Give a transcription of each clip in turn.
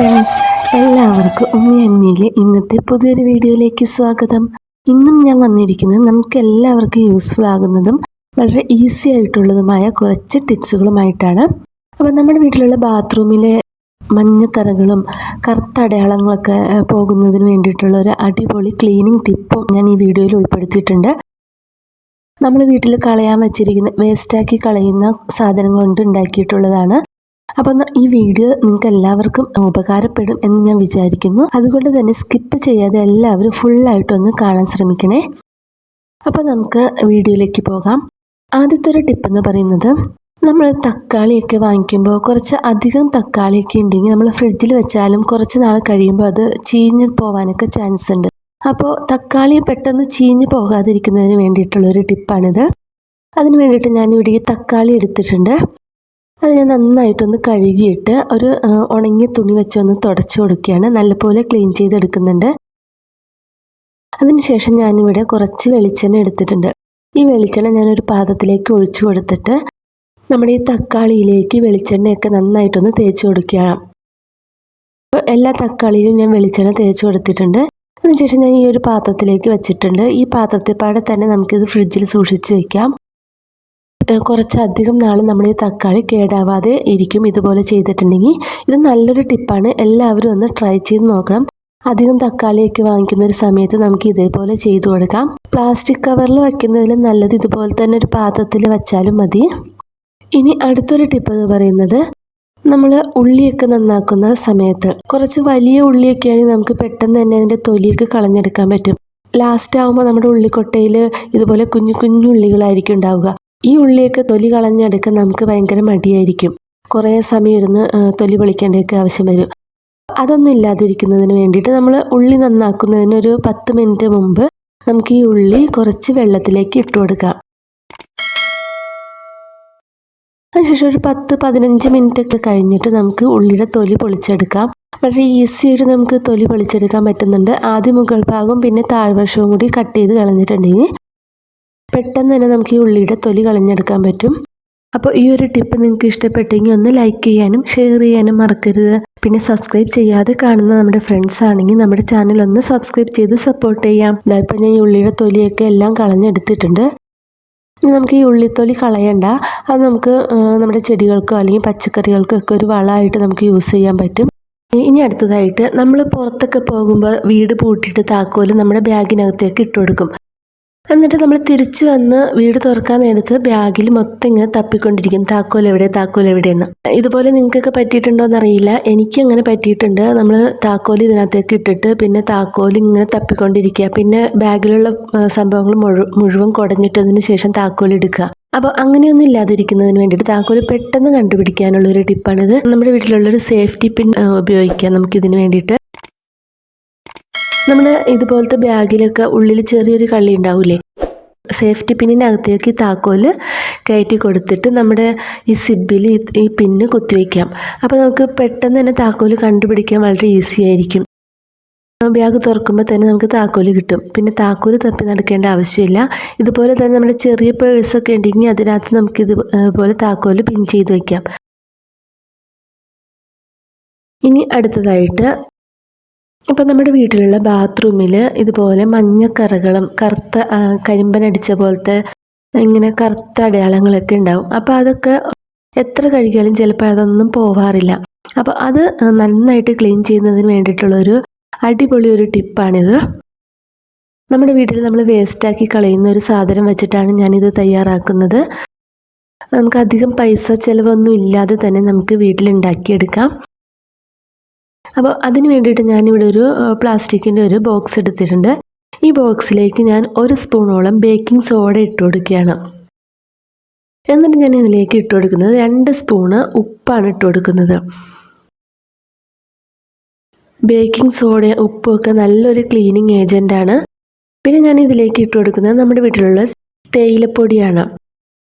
Friends, എല്ലാവർക്കും ഉമ്മി അന്മിയിലെ ഇന്നത്തെ പുതിയൊരു വീഡിയോയിലേക്ക് സ്വാഗതം. ഇന്നും ഞാൻ വന്നിരിക്കുന്നത് നമുക്ക് എല്ലാവർക്കും യൂസ്ഫുൾ ആകുന്നതും വളരെ ഈസി ആയിട്ടുള്ളതുമായ കുറച്ച് ടിപ്സുകളുമായിട്ടാണ്. അപ്പോൾ നമ്മുടെ വീട്ടിലുള്ള ബാത്റൂമിലെ മഞ്ഞക്കറകളും കറുത്ത അടയാളങ്ങളൊക്കെ പോകുന്നതിന് വേണ്ടിയിട്ടുള്ള ഒരു അടിപൊളി ക്ലീനിങ് ടിപ്പും ഞാൻ ഈ വീഡിയോയിൽ ഉൾപ്പെടുത്തിയിട്ടുണ്ട്. നമ്മൾ വീട്ടിൽ കളയാൻ വെച്ചിരിക്കുന്ന വേസ്റ്റാക്കി കളയുന്ന സാധനങ്ങൾ കൊണ്ട് ഉണ്ടാക്കിയിട്ടുള്ളതാണ്. അപ്പം ഈ വീഡിയോ നിങ്ങൾക്ക് എല്ലാവർക്കും ഉപകാരപ്പെടും എന്ന് ഞാൻ വിചാരിക്കുന്നു. അതുകൊണ്ട് തന്നെ സ്കിപ്പ് ചെയ്യാതെ എല്ലാവരും ഫുള്ളായിട്ടൊന്ന് കാണാൻ ശ്രമിക്കണേ. അപ്പോൾ നമുക്ക് വീഡിയോയിലേക്ക് പോകാം. ആദ്യത്തെ ഒരു ടിപ്പെന്ന് പറയുന്നത്, നമ്മൾ തക്കാളിയൊക്കെ വാങ്ങിക്കുമ്പോൾ കുറച്ച് അധികം തക്കാളിയൊക്കെ ഉണ്ടെങ്കിൽ നമ്മൾ ഫ്രിഡ്ജിൽ വെച്ചാലും കുറച്ച് നാൾ കഴിയുമ്പോൾ അത് ചീഞ്ഞ് പോകാനൊക്കെ ചാൻസ് ഉണ്ട്. അപ്പോൾ തക്കാളി പെട്ടെന്ന് ചീഞ്ഞ് പോകാതിരിക്കുന്നതിന് വേണ്ടിയിട്ടുള്ളൊരു ടിപ്പാണിത്. അതിന് വേണ്ടിയിട്ട് ഞാനിവിടെ ഈ തക്കാളി എടുത്തിട്ടുണ്ട്. അത് ഞാൻ നന്നായിട്ടൊന്ന് കഴുകിയിട്ട് ഒരു ഉണങ്ങിയ തുണി വെച്ചൊന്ന് തുടച്ചു കൊടുക്കുകയാണ്. നല്ലപോലെ ക്ലീൻ ചെയ്തെടുക്കുന്നുണ്ട്. അതിനുശേഷം ഞാനിവിടെ കുറച്ച് വെളിച്ചെണ്ണ എടുത്തിട്ടുണ്ട്. ഈ വെളിച്ചെണ്ണ ഞാനൊരു പാത്രത്തിലേക്ക് ഒഴിച്ചു കൊടുത്തിട്ട് നമ്മുടെ ഈ തക്കാളിയിലേക്ക് വെളിച്ചെണ്ണയൊക്കെ നന്നായിട്ടൊന്ന് തേച്ച് കൊടുക്കുകയാണ്. അപ്പോൾ എല്ലാ തക്കാളിയും ഞാൻ വെളിച്ചെണ്ണ തേച്ച് കൊടുത്തിട്ടുണ്ട്. അതിനുശേഷം ഞാൻ ഈ ഒരു പാത്രത്തിലേക്ക് വെച്ചിട്ടുണ്ട്. ഈ പാത്രത്തിൽ പാടെ തന്നെ നമുക്കിത് ഫ്രിഡ്ജിൽ സൂക്ഷിച്ച് വയ്ക്കാം. കുറച്ചധികം നാൾ നമ്മുടെ ഈ തക്കാളി കേടാവാതെ ഇരിക്കും ഇതുപോലെ ചെയ്തിട്ടുണ്ടെങ്കിൽ. ഇത് നല്ലൊരു ടിപ്പാണ്, എല്ലാവരും ഒന്ന് ട്രൈ ചെയ്ത് നോക്കണം. അധികം തക്കാളിയൊക്കെ വാങ്ങിക്കുന്ന ഒരു സമയത്ത് നമുക്ക് ഇതേപോലെ ചെയ്തു കൊടുക്കാം. പ്ലാസ്റ്റിക് കവറിൽ വയ്ക്കുന്നതിലും നല്ലത് ഇതുപോലെ തന്നെ ഒരു പാത്രത്തിൽ വെച്ചാലും മതി. ഇനി അടുത്തൊരു ടിപ്പ് എന്ന് പറയുന്നത്, നമ്മൾ ഉള്ളിയൊക്കെ നന്നാക്കുന്ന സമയത്ത് കുറച്ച് വലിയ ഉള്ളിയൊക്കെ ആണെങ്കിൽ നമുക്ക് പെട്ടെന്ന് തന്നെ അതിൻ്റെ തൊലിയൊക്കെ കളഞ്ഞെടുക്കാൻ പറ്റും. ലാസ്റ്റ് ആകുമ്പോൾ നമ്മുടെ ഉള്ളിക്കൊട്ടയിൽ ഇതുപോലെ കുഞ്ഞു കുഞ്ഞു ഉള്ളികളായിരിക്കും ഉണ്ടാവുക. ഈ ഉള്ളിയൊക്കെ തൊലി കളഞ്ഞെടുക്കാൻ നമുക്ക് ഭയങ്കര മടിയായിരിക്കും. കുറേ സമയം ഇരുന്ന് തൊലി പൊളിക്കേണ്ടതൊക്കെ ആവശ്യം വരും. അതൊന്നും ഇല്ലാതിരിക്കുന്നതിന് വേണ്ടിയിട്ട് നമ്മൾ ഉള്ളി നന്നാക്കുന്നതിന് ഒരു 10 മിനിറ്റ് മുമ്പ് നമുക്ക് ഈ ഉള്ളി കുറച്ച് വെള്ളത്തിലേക്ക് ഇട്ട് കൊടുക്കാം. അതിനുശേഷം ഒരു 10-15 മിനിറ്റ് ഒക്കെ കഴിഞ്ഞിട്ട് നമുക്ക് ഉള്ളിയുടെ തൊലി പൊളിച്ചെടുക്കാം. വളരെ ഈസി ആയിട്ട് നമുക്ക് തൊലി പൊളിച്ചെടുക്കാൻ പറ്റുന്നുണ്ട്. ആദ്യം മുകൾ ഭാഗവും പിന്നെ താഴ്വശവും കൂടി കട്ട് ചെയ്ത് കളഞ്ഞിട്ടുണ്ടെങ്കിൽ പെട്ടെന്ന് തന്നെ നമുക്ക് ഈ ഉള്ളിയുടെ തൊലി കളഞ്ഞെടുക്കാൻ പറ്റും. അപ്പോൾ ഈ ഒരു ടിപ്പ് നിങ്ങൾക്ക് ഇഷ്ടപ്പെട്ടെങ്കിൽ ഒന്ന് ലൈക്ക് ചെയ്യാനും ഷെയർ ചെയ്യാനും മറക്കരുത്. പിന്നെ സബ്സ്ക്രൈബ് ചെയ്യാതെ കാണുന്ന നമ്മുടെ ഫ്രണ്ട്സ് ആണെങ്കിൽ നമ്മുടെ ചാനൽ ഒന്ന് സബ്സ്ക്രൈബ് ചെയ്ത് സപ്പോർട്ട് ചെയ്യാം. ഇപ്പം ഞാൻ ഈ ഉള്ളിയുടെ തൊലിയൊക്കെ എല്ലാം കളഞ്ഞെടുത്തിട്ടുണ്ട്. ഇനി നമുക്ക് ഈ ഉള്ളിത്തൊലി കളയണ്ട. അത് നമുക്ക് നമ്മുടെ ചെടികൾക്കോ അല്ലെങ്കിൽ പച്ചക്കറികൾക്കൊക്കെ ഒരു വളമായിട്ട് നമുക്ക് യൂസ് ചെയ്യാൻ പറ്റും. ഇനി അടുത്തതായിട്ട്, നമ്മൾ പുറത്തൊക്കെ പോകുമ്പോൾ വീട് പൂട്ടിയിട്ട് താക്കോല് നമ്മുടെ ബാഗിനകത്തേക്ക് ഇട്ട് കൊടുക്കും. എന്നിട്ട് നമ്മൾ തിരിച്ചു വന്ന് വീട് തുറക്കാൻ നേരത്ത് ബാഗിൽ മൊത്തം ഇങ്ങനെ തപ്പിക്കൊണ്ടിരിക്കും, താക്കോൽ എവിടെയെന്ന്. ഇതുപോലെ നിങ്ങൾക്കൊക്കെ പറ്റിയിട്ടുണ്ടോ എന്നറിയില്ല, എനിക്ക് അങ്ങനെ പറ്റിയിട്ടുണ്ട്. നമ്മൾ താക്കോൽ ഇതിനകത്തേക്ക് ഇട്ടിട്ട് പിന്നെ താക്കോൽ ഇങ്ങനെ തപ്പിക്കൊണ്ടിരിക്കുക. പിന്നെ ബാഗിലുള്ള സംഭവങ്ങൾ മുഴുവൻ കുടഞ്ഞിട്ടതിന് ശേഷം താക്കോൽ എടുക്കുക. അപ്പോൾ അങ്ങനെയൊന്നും ഇല്ലാതിരിക്കുന്നതിന് വേണ്ടിയിട്ട് താക്കോൽ പെട്ടെന്ന് കണ്ടുപിടിക്കാനുള്ളൊരു ടിപ്പാണിത്. നമ്മുടെ വീട്ടിലുള്ളൊരു സേഫ്റ്റി പിൻ ഉപയോഗിക്കാം നമുക്കിതിന് വേണ്ടിയിട്ട്. നമ്മുടെ ഇതുപോലത്തെ ബാഗിലൊക്കെ ഉള്ളിൽ ചെറിയൊരു കള്ളി ഉണ്ടാവില്ലേ, സേഫ്റ്റി പിന്നിനകത്തേക്ക് താക്കോല് കയറ്റി കൊടുത്തിട്ട് നമ്മുടെ ഈ സിബിൽ ഈ പിന്ന് കുത്തിവയ്ക്കാം. അപ്പോൾ നമുക്ക് പെട്ടെന്ന് തന്നെ താക്കോല് കണ്ടുപിടിക്കാൻ വളരെ ഈസി ആയിരിക്കും. ബാഗ് തുറക്കുമ്പോൾ തന്നെ നമുക്ക് താക്കോല് കിട്ടും. പിന്നെ താക്കോല് തപ്പി നടക്കേണ്ട ആവശ്യമില്ല. ഇതുപോലെ തന്നെ നമ്മുടെ ചെറിയ പേഴ്സൊക്കെ ഉണ്ടെങ്കിൽ അതിനകത്ത് നമുക്ക് ഇതുപോലെ താക്കോല് പിൻ ചെയ്ത് വയ്ക്കാം. ഇനി അടുത്തതായിട്ട്, ഇപ്പം നമ്മുടെ വീട്ടിലുള്ള ബാത്റൂമിൽ ഇതുപോലെ മഞ്ഞക്കറകളും കറുത്ത കരിമ്പനടിച്ച പോലത്തെ ഇങ്ങനെ കറുത്ത അടയാളങ്ങളൊക്കെ ഉണ്ടാവും. അപ്പോൾ അതൊക്കെ എത്ര കഴുകിയാലും ചിലപ്പോൾ അതൊന്നും പോവാറില്ല. അപ്പോൾ അത് നന്നായിട്ട് ക്ലീൻ ചെയ്യുന്നതിന് വേണ്ടിയിട്ടുള്ളൊരു അടിപൊളി ഒരു ടിപ്പാണിത്. നമ്മുടെ വീട്ടിൽ നമ്മൾ വേസ്റ്റാക്കി കളയുന്ന ഒരു സാധനം വെച്ചിട്ടാണ് ഞാനിത് തയ്യാറാക്കുന്നത്. നമുക്ക് അധികം പൈസ ചിലവൊന്നും ഇല്ലാതെ തന്നെ നമുക്ക് വീട്ടിലുണ്ടാക്കിയെടുക്കാം. അപ്പോൾ അതിന് വേണ്ടിയിട്ട് ഞാനിവിടെ ഒരു പ്ലാസ്റ്റിക്കിൻ്റെ ഒരു ബോക്സ് എടുത്തിട്ടുണ്ട്. ഈ ബോക്സിലേക്ക് ഞാൻ 1 സ്പൂണോളം ബേക്കിംഗ് സോഡ ഇട്ട് കൊടുക്കുകയാണ്. എന്നിട്ട് ഞാൻ ഇതിലേക്ക് ഇട്ട് കൊടുക്കുന്നത് 2 സ്പൂണ് ഉപ്പാണ് ഇട്ട് കൊടുക്കുന്നത്. ബേക്കിംഗ് സോഡ ഉപ്പൊക്കെ നല്ലൊരു ക്ലീനിങ് ഏജൻ്റാണ്. പിന്നെ ഞാൻ ഇതിലേക്ക് ഇട്ട് കൊടുക്കുന്നത് നമ്മുടെ വീട്ടിലുള്ള തേയിലപ്പൊടിയാണ്.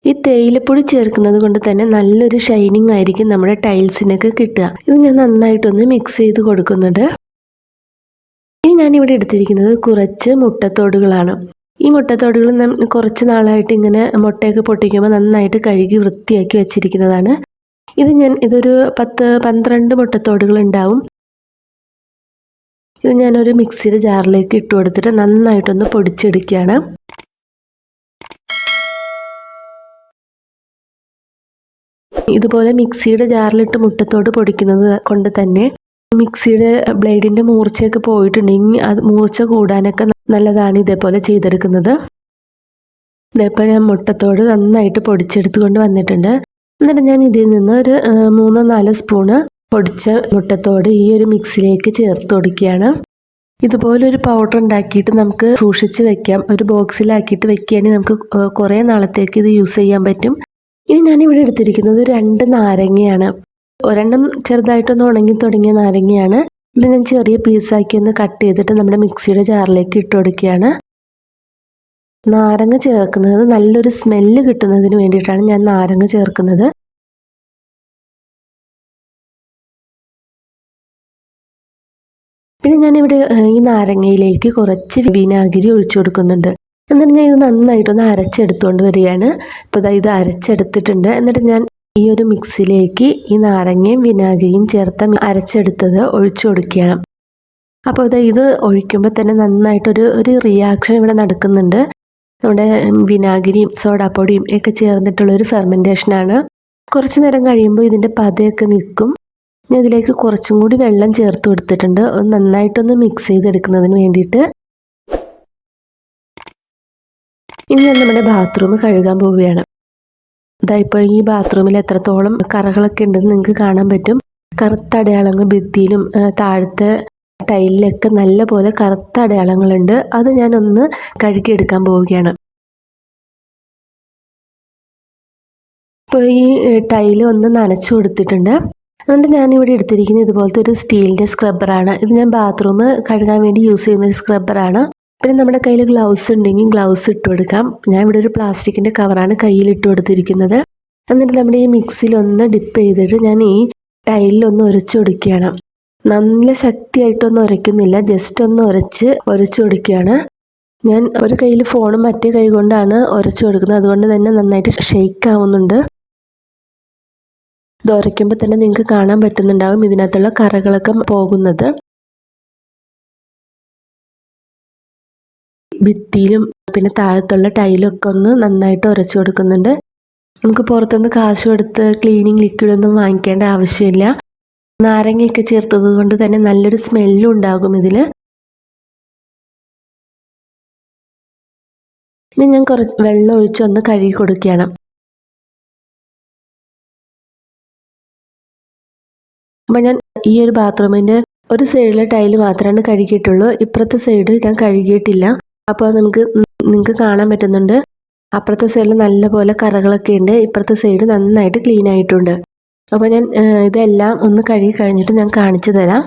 ഈ തേയിലപ്പൊടി ചേർക്കുന്നത് കൊണ്ട് തന്നെ നല്ലൊരു ഷൈനിങ് ആയിരിക്കും നമ്മുടെ ടൈൽസിനൊക്കെ കിട്ടുക. ഇത് ഞാൻ നന്നായിട്ടൊന്ന് മിക്സ് ചെയ്ത് കൊടുക്കുന്നുണ്ട്. ഇനി ഞാനിവിടെ എടുത്തിരിക്കുന്നത് കുറച്ച് മുട്ടത്തോടുകളാണ്. ഈ മുട്ടത്തോടുകൾ കുറച്ച് നാളായിട്ട് ഇങ്ങനെ മുട്ടയൊക്കെ പൊട്ടിക്കുമ്പോൾ നന്നായിട്ട് കഴുകി വൃത്തിയാക്കി വെച്ചിരിക്കുന്നതാണ്. ഇതൊരു 10-12 മുട്ടത്തോടുകൾ ഉണ്ടാവും. ഇത് ഞാനൊരു മിക്സിയുടെ ജാറിലേക്ക് ഇട്ട് കൊടുത്തിട്ട് നന്നായിട്ടൊന്ന് പൊടിച്ചെടുക്കുകയാണ്. ഇതുപോലെ മിക്സിയുടെ ജാറിലിട്ട് മുട്ടത്തോട് പൊടിക്കുന്നത് കൊണ്ട് തന്നെ മിക്സിയുടെ ബ്ലേഡിൻ്റെ മൂർച്ചയൊക്കെ പോയിട്ടുണ്ടെങ്കിൽ അത് മൂർച്ച കൂടാനൊക്കെ നല്ലതാണ് ഇതേപോലെ ചെയ്തെടുക്കുന്നത്. ഇതേപോലെ ഞാൻ മുട്ടത്തോട് നന്നായിട്ട് പൊടിച്ചെടുത്തുകൊണ്ട് വന്നിട്ടുണ്ട്. എന്നിട്ട് ഞാൻ ഇതിൽ നിന്ന് ഒരു 3-4 സ്പൂണ് പൊടിച്ച മുട്ടത്തോട് ഈ ഒരു മിക്സിയിലേക്ക് ചേർത്ത് കൊടുക്കുകയാണ്. ഇതുപോലൊരു പൗഡർ ഉണ്ടാക്കിയിട്ട് നമുക്ക് സൂക്ഷിച്ച് വെക്കാം. ഒരു ബോക്സിലാക്കിയിട്ട് വെക്കുകയാണെങ്കിൽ നമുക്ക് കുറേ നാളത്തേക്ക് ഇത് യൂസ് ചെയ്യാൻ പറ്റും. ഇനി ഞാനിവിടെ എടുത്തിരിക്കുന്നത് 2 നാരങ്ങയാണ്. ഒരെണ്ണം ചെറുതായിട്ടൊന്ന് ഉണങ്ങി തുടങ്ങിയ നാരങ്ങയാണ്. ഇത് ഞാൻ ചെറിയ പീസാക്കി ഒന്ന് കട്ട് ചെയ്തിട്ട് നമ്മുടെ മിക്സിയുടെ ജാറിലേക്ക് ഇട്ട് കൊടുക്കുകയാണ്. നാരങ്ങ ചേർക്കുന്നത് നല്ലൊരു സ്മെല്ല് കിട്ടുന്നതിന് വേണ്ടിയിട്ടാണ് ഞാൻ നാരങ്ങ ചേർക്കുന്നത്. പിന്നെ ഞാനിവിടെ ഈ നാരങ്ങയിലേക്ക് കുറച്ച് വിനാഗിരി ഒഴിച്ചു കൊടുക്കുന്നുണ്ട്. എന്നിട്ട് ഞാൻ ഇത് നന്നായിട്ടൊന്ന് അരച്ചെടുത്തുകൊണ്ട് വരികയാണ്. ഇപ്പോൾ ഇത് അരച്ചെടുത്തിട്ടുണ്ട്. എന്നിട്ട് ഞാൻ ഈ ഒരു മിക്സിയിലേക്ക് ഈ നാരങ്ങയും വിനാഗിരിയും ചേർത്ത് അരച്ചെടുത്തത് ഒഴിച്ചു കൊടുക്കുകയാണ്. അപ്പോൾ ഇത് ഒഴിക്കുമ്പോൾ തന്നെ നന്നായിട്ടൊരു റിയാക്ഷൻ ഇവിടെ നടക്കുന്നുണ്ട്. നമ്മുടെ വിനാഗിരിയും സോഡാപ്പൊടിയും ഒക്കെ ചേർന്നിട്ടുള്ളൊരു ഫെർമെൻറ്റേഷനാണ്. കുറച്ച് നേരം കഴിയുമ്പോൾ ഇതിൻ്റെ പതയൊക്കെ നിൽക്കും. ഞാൻ ഇതിലേക്ക് കുറച്ചും കൂടി വെള്ളം ചേർത്ത് കൊടുത്തിട്ടുണ്ട്, നന്നായിട്ടൊന്ന് മിക്സ് ചെയ്തെടുക്കുന്നതിന് വേണ്ടിയിട്ട്. ഇനി ഞാൻ നമ്മുടെ ബാത്റൂം കഴുകാൻ പോവുകയാണ്. ഇപ്പോൾ ഈ ബാത്റൂമിൽ എത്രത്തോളം കറകളൊക്കെ ഉണ്ടെന്ന് നിങ്ങൾക്ക് കാണാൻ പറ്റും. കറുത്ത അടയാളങ്ങൾ ഭിത്തിയിലും താഴത്തെ ടൈലിലൊക്കെ നല്ല പോലെ കറുത്ത അടയാളങ്ങളുണ്ട്. അത് ഞാനൊന്ന് കഴുകിയെടുക്കാൻ പോവുകയാണ്. ഇപ്പോൾ ഈ ടൈല് ഒന്ന് നനച്ചു കൊടുത്തിട്ടുണ്ട്. അതുകൊണ്ട് ഞാനിവിടെ എടുത്തിരിക്കുന്നത് ഇതുപോലത്തെ ഒരു സ്റ്റീലിൻ്റെ സ്ക്രബ്ബറാണ്. ഇത് ഞാൻ ബാത്റൂം കഴുകാൻ വേണ്ടി യൂസ് ചെയ്യുന്ന ഒരു സ്ക്രബ്ബറാണ്. പിന്നെ നമ്മുടെ കയ്യിൽ ഗ്ലൗസ് ഉണ്ടെങ്കിൽ ഗ്ലൗസ് ഇട്ട് കൊടുക്കാം. ഞാൻ ഇവിടെ ഒരു പ്ലാസ്റ്റിക്കിൻ്റെ കവറാണ് കയ്യിൽ ഇട്ട് കൊടുത്തിരിക്കുന്നത്. എന്നിട്ട് നമ്മുടെ ഈ മിക്സിയിലൊന്ന് ഡിപ്പ് ചെയ്തിട്ട് ഞാൻ ഈ ടൈലിലൊന്ന് ഉരച്ചു കൊടുക്കുകയാണ്. നല്ല ശക്തിയായിട്ടൊന്നും ഉരയ്ക്കുന്നില്ല, ജസ്റ്റ് ഒന്ന് ഉരച്ചു കൊടുക്കുകയാണ്. ഞാൻ ഒരു കയ്യിൽ ഫോണും മറ്റേ കൈ കൊണ്ടാണ് ഉരച്ചു കൊടുക്കുന്നത്. അതുകൊണ്ട് തന്നെ നന്നായിട്ട് ഷെയ്ക്ക് ആവുന്നുണ്ട്. ഇത് ഉരയ്ക്കുമ്പോൾ തന്നെ നിങ്ങൾക്ക് കാണാൻ പറ്റുന്നുണ്ടാവും ഇതിനകത്തുള്ള കറകളൊക്കെ പോകുന്നത്. ഭിത്തിയിലും പിന്നെ താഴത്തുള്ള ടൈലൊക്കെ ഒന്ന് നന്നായിട്ട് ഉരച്ചു കൊടുക്കുന്നുണ്ട്. നമുക്ക് പുറത്തുനിന്ന് കാശ് കൊടുത്ത് ക്ലീനിങ് ലിക്വിഡൊന്നും വാങ്ങിക്കേണ്ട ആവശ്യമില്ല. നാരങ്ങയൊക്കെ ചേർത്തത് കൊണ്ട് തന്നെ നല്ലൊരു സ്മെല്ലും ഉണ്ടാകും ഇതിൽ. ഇനി ഞാൻ കുറച്ച് വെള്ളം ഒഴിച്ചൊന്ന് കഴുകി കൊടുക്കുകയാണ്. അപ്പം ഞാൻ ഈ ഒരു ബാത്റൂമിൻ്റെ ഒരു സൈഡിലെ ടൈല് മാത്രമാണ് കഴുകിയിട്ടുള്ളൂ. ഇപ്പുറത്തെ സൈഡ് ഞാൻ കഴുകിയിട്ടില്ല. അപ്പോൾ നിങ്ങൾക്ക് കാണാൻ പറ്റുന്നുണ്ട് അപ്പുറത്തെ സൈഡിൽ നല്ല പോലെ കറകളൊക്കെ ഉണ്ട്, ഇപ്പുറത്തെ സൈഡ് നന്നായിട്ട് ക്ലീൻ ആയിട്ടുണ്ട്. അപ്പോൾ ഞാൻ ഇതെല്ലാം ഒന്ന് കഴുകി കഴിഞ്ഞിട്ട് ഞാൻ കാണിച്ചു തരാം.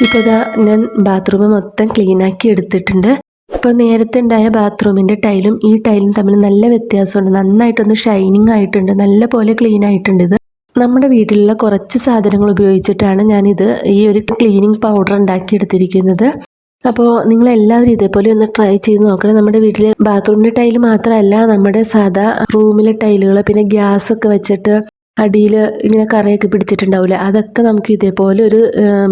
ഇപ്പോൾ ഞാൻ ബാത്റൂം മൊത്തം ക്ലീനാക്കി എടുത്തിട്ടുണ്ട്. ഇപ്പോൾ നേരത്തെ ഉണ്ടായ ബാത്റൂമിൻ്റെ ടൈലും ഈ ടൈലും തമ്മിൽ നല്ല വ്യത്യാസമുണ്ട്. നന്നായിട്ടൊന്ന് ഷൈനിങ് ആയിട്ടുണ്ട്, നല്ല പോലെ ക്ലീൻ ആയിട്ടുണ്ട്. ഇത് നമ്മുടെ വീട്ടിലുള്ള കുറച്ച് സാധനങ്ങൾ ഉപയോഗിച്ചിട്ടാണ് ഞാനിത് ഈ ഒരു ക്ലീനിങ് പൗഡർ ഉണ്ടാക്കിയെടുത്തിരിക്കുന്നത്. അപ്പോൾ നിങ്ങളെല്ലാവരും ഇതേപോലെ ഒന്ന് ട്രൈ ചെയ്ത് നോക്കണം. നമ്മുടെ വീട്ടിലെ ബാത്റൂമിൻ്റെ ടൈല് മാത്രമല്ല, നമ്മുടെ സാധാ റൂമിലെ ടൈലുകൾ, പിന്നെ ഗ്യാസൊക്കെ വെച്ചിട്ട് അടിയിൽ ഇങ്ങനെ കറയൊക്കെ പിടിച്ചിട്ടുണ്ടാവില്ല, അതൊക്കെ നമുക്ക് ഇതേപോലെ ഒരു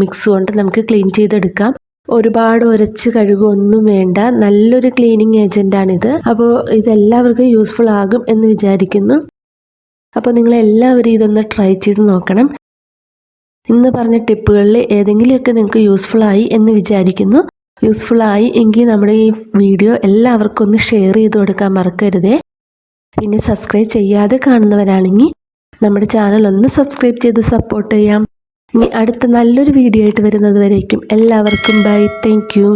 മിക്സ് കൊണ്ട് നമുക്ക് ക്ലീൻ ചെയ്തെടുക്കാം. ഒരുപാട് ഉരച്ച് കഴുകുകയൊന്നും വേണ്ട, നല്ലൊരു ക്ലീനിങ് ഏജൻ്റാണിത്. അപ്പോൾ ഇതെല്ലാവർക്കും യൂസ്ഫുൾ ആകും എന്ന് വിചാരിക്കുന്നു. അപ്പോൾ നിങ്ങളെല്ലാവരും ഇതൊന്ന് ട്രൈ ചെയ്ത് നോക്കണം. ഇന്ന് പറഞ്ഞ ടിപ്പുകളിൽ ഏതെങ്കിലുമൊക്കെ നിങ്ങൾക്ക് യൂസ്ഫുൾ ആയി എന്ന് വിചാരിക്കുന്നു. യൂസ്ഫുൾ ആയി എങ്കിൽ നമ്മുടെ ഈ വീഡിയോ എല്ലാവർക്കും ഒന്ന് ഷെയർ ചെയ്ത് കൊടുക്കാൻ മറക്കരുതേ. പിന്നെ സബ്സ്ക്രൈബ് ചെയ്യാതെ കാണുന്നവരാണെങ്കിൽ നമ്മുടെ ചാനൽ ഒന്ന് സബ്സ്ക്രൈബ് ചെയ്ത് സപ്പോർട്ട് ചെയ്യാം. ഇനി അടുത്ത നല്ലൊരു വീഡിയോ ആയിട്ട് വരുന്നത് വരേക്കും എല്ലാവർക്കും ബൈ. Thank you.